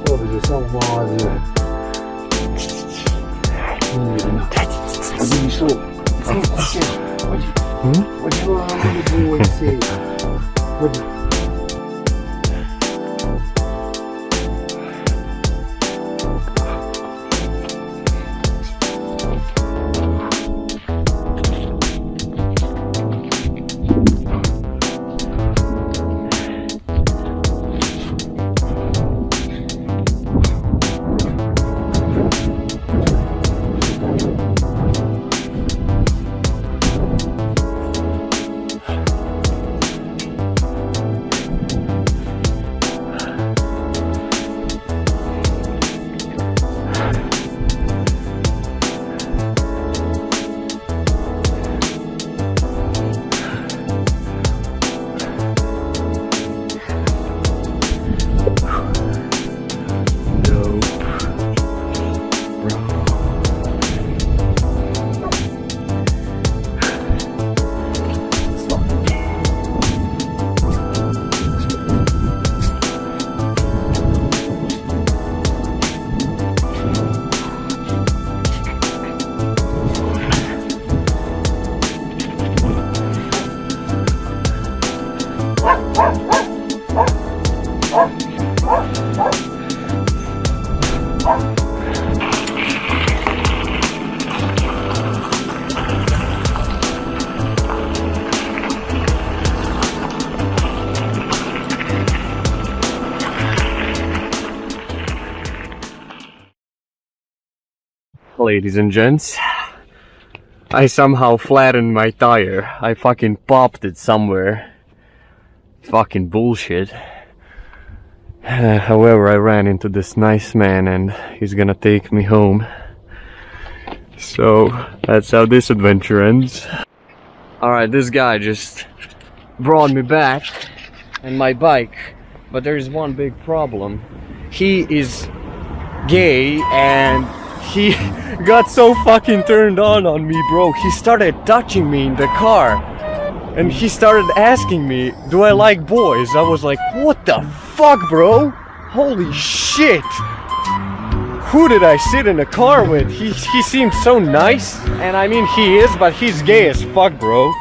Dobrze, są młodzi. Chodzi mi szło. Chodzi. Ladies and gents, I somehow flattened my tire. I fucking popped it somewhere. Fucking bullshit. However, I ran into this nice man and he's gonna take me home. So that's how this adventure ends. Alright, this guy just brought me back and my bike, but there's one big problem. He is gay and he got so fucking turned on me, bro. He started touching me in the car and he started asking me, do I like boys? I was like, what the fuck, bro? Holy shit. Who did I sit in a car with? He seemed so nice, and I mean he is, but he's gay as fuck, bro.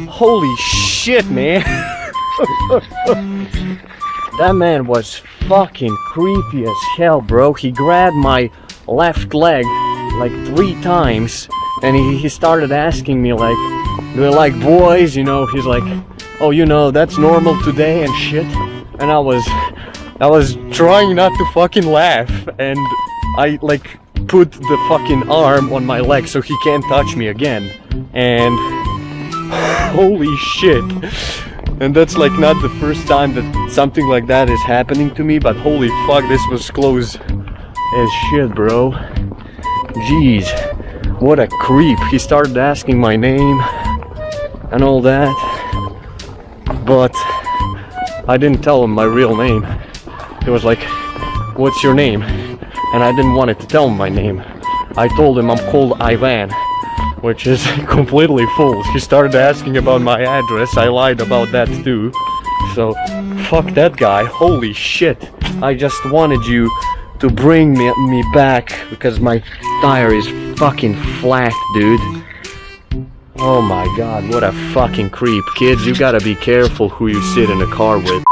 Holy shit, man. That man was fucking creepy as hell, bro. He grabbed my left leg like 3 times and he started asking me like, do I like boys? You know, he's like, oh, you know, that's normal today and shit. And I was trying not to fucking laugh, and I like put the fucking arm on my leg so he can't touch me again. And holy shit. And that's like not the first time that something like that is happening to me, but holy fuck, this was close as shit, bro. Jeez, what a creep. He started asking my name and all that, but I didn't tell him my real name. He was like, what's your name? And I didn't want to tell him my name. I told him I'm called Ivan, which is completely false. He started asking about my address. I lied about that too. So fuck that guy. Holy shit. I just wanted you to bring me back because my tire is fucking flat, dude. Oh my god, what a fucking creep. Kids, you gotta be careful who you sit in a car with.